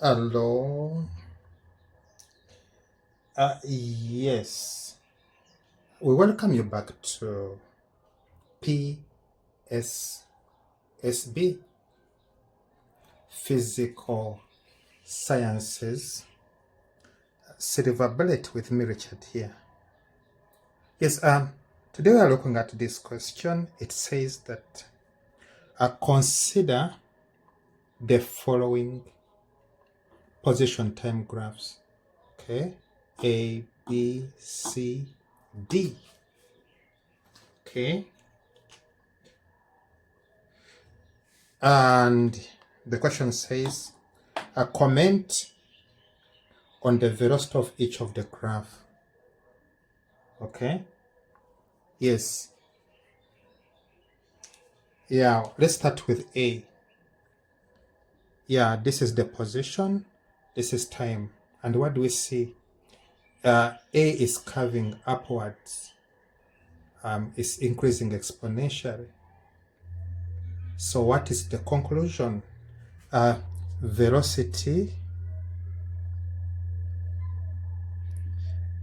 Hello. Yes. We welcome you back to PSSB, Physical Sciences, Silver Bullet with me, Richard here. Yes, today we are looking at this question. It says that consider the following position time graphs. Okay, A, B, C, D. Okay. And the question says, comment on the velocity of each of the graph. Okay. Yes. Yeah, let's start with A. Yeah, this is the position. This is time. And what do we see? A is curving upwards. It's increasing exponentially. So what is the conclusion? Velocity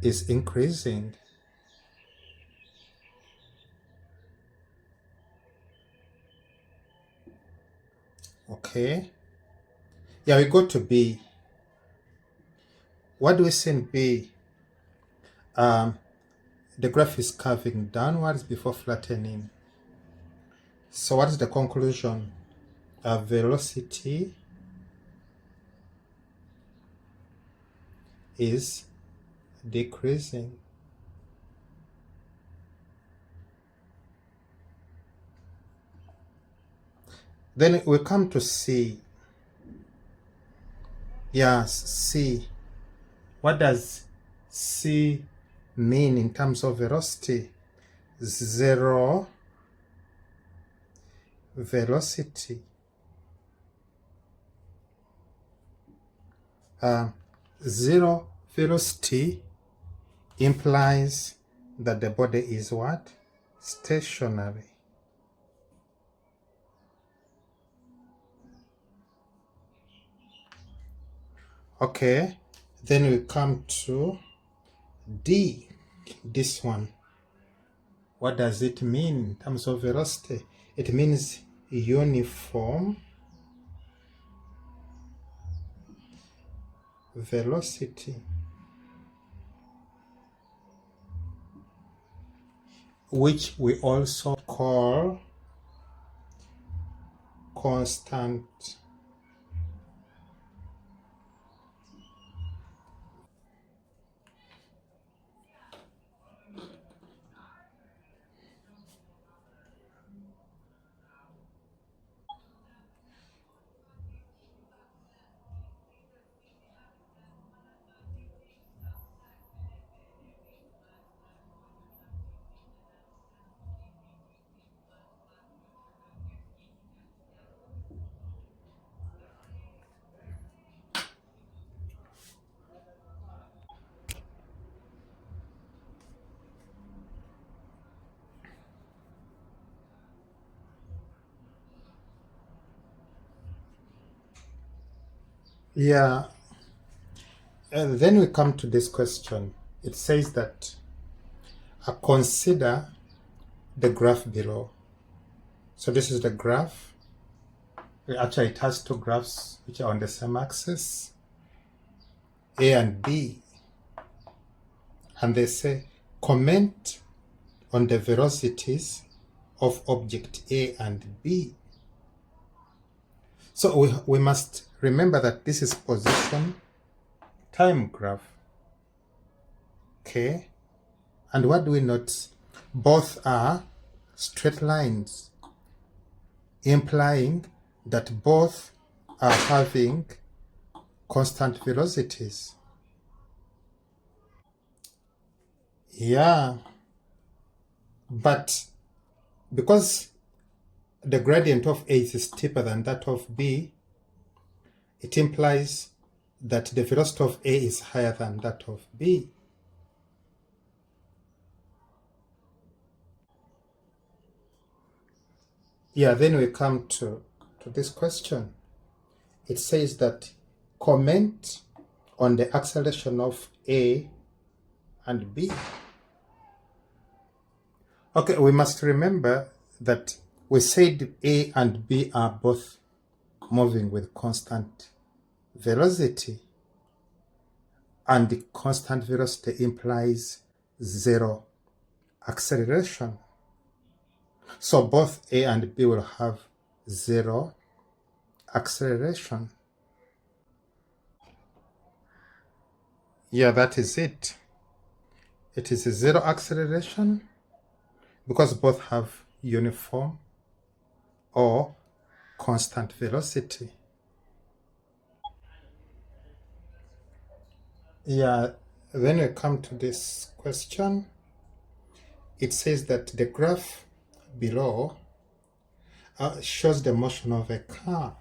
is increasing. Okay. Yeah, we go to B. What do we see in B? The graph is curving downwards before flattening. So what is the conclusion? Velocity is decreasing. Then we come to C. Yes, C. What does C mean in terms of velocity? Zero velocity. Zero velocity implies that the body is what? Stationary. Okay, then we come to D, this one. What does it mean in terms of velocity? It means uniform velocity, which we also call constant. Yeah, and then we come to this question. It says that consider the graph below. So this is the graph. Actually, it has two graphs which are on the same axis, A and B. And they say, comment on the velocities of object A and B. So we must remember that this is position time graph. Okay. And what do we note? Both are straight lines, implying that both are having constant velocities. Yeah. But because the gradient of A is steeper than that of B, it implies that the velocity of A is higher than that of B. Yeah, then we come to this question. It says that comment on the acceleration of A and B. Okay, we must remember that we said A and B are both moving with constant velocity, and the constant velocity implies zero acceleration. So both A and B will have zero acceleration. Yeah, that is it. It is a zero acceleration because both have uniform or constant velocity. Yeah, when we come to this question, it says that the graph below shows the motion of a car.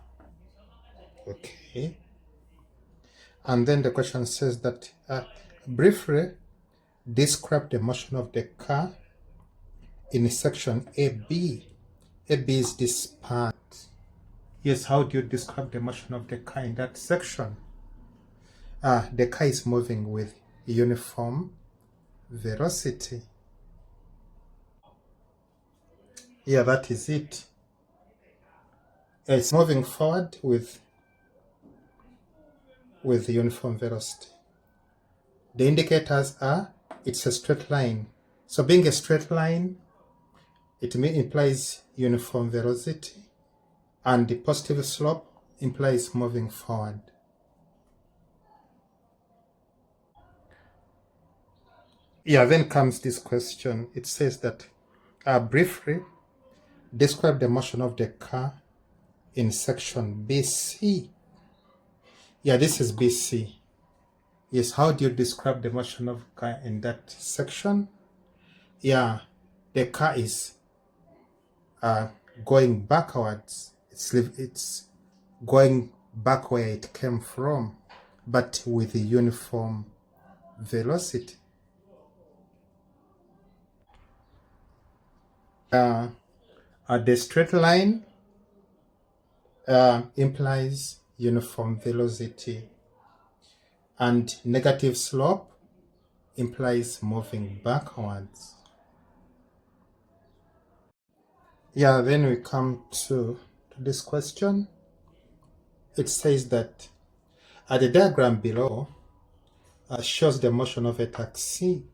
Okay. And then the question says that briefly describe the motion of the car in section AB. AB is this part. Yes, how do you describe the motion of the car in that section? The car is moving with uniform velocity. Yeah, that is it. It's moving forward with uniform velocity. The indicators are, it's a straight line. So being a straight line, it implies uniform velocity, and the positive slope implies moving forward. Yeah, then comes this question. It says that briefly describe the motion of the car in section BC. Yeah, this is BC. Yes, how do you describe the motion of car in that section? Yeah, the car is going backwards. It's going back where it came from, but with a uniform velocity. The straight line implies uniform velocity, and negative slope implies moving backwards. Yeah, then we come to this question. It says that the diagram below shows the motion of a taxi.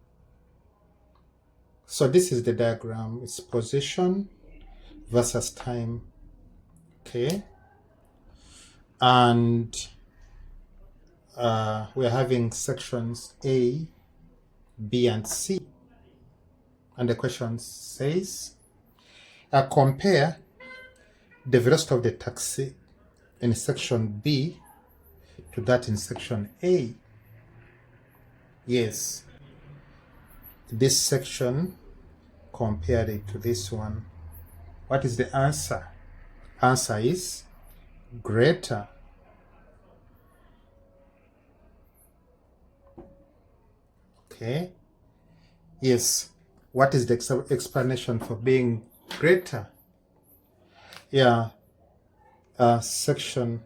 So this is the diagram. It's position versus time. Okay. And we're having sections A, B, and C. And the question says, compare the velocity of the taxi in section B to that in section A. Yes, this section compared it to this one. What is the answer? Answer is greater. Okay. Yes. What is the explanation for being greater? Yeah. Section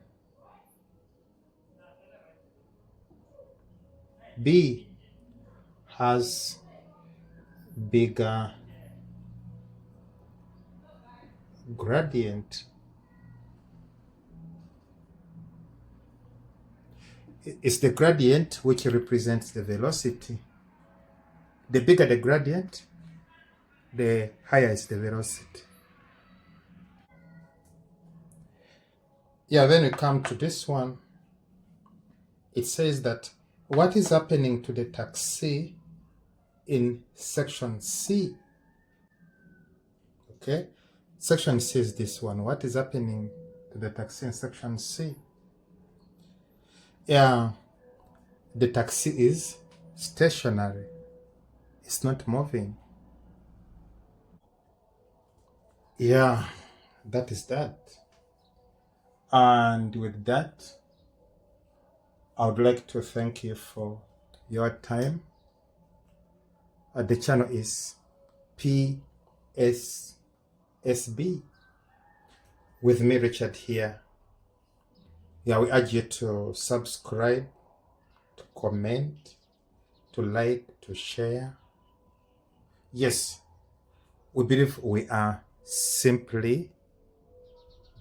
B has bigger gradient. It's the gradient which represents the velocity. The bigger the gradient, the higher is the velocity. Yeah, when we come to this one, it says that what is happening to the taxi in section C? Okay, section C is this one. What is happening to the taxi in section C? Yeah, the taxi is stationary. It's not moving. Yeah, that is that. And with that, I would like to thank you for your time. The channel is PSSB with me, Richard, here. Yeah, we urge you to subscribe, to comment, to like, to share. Yes, we believe we are simply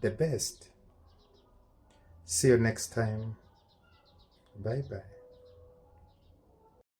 the best. See you next time. Bye bye.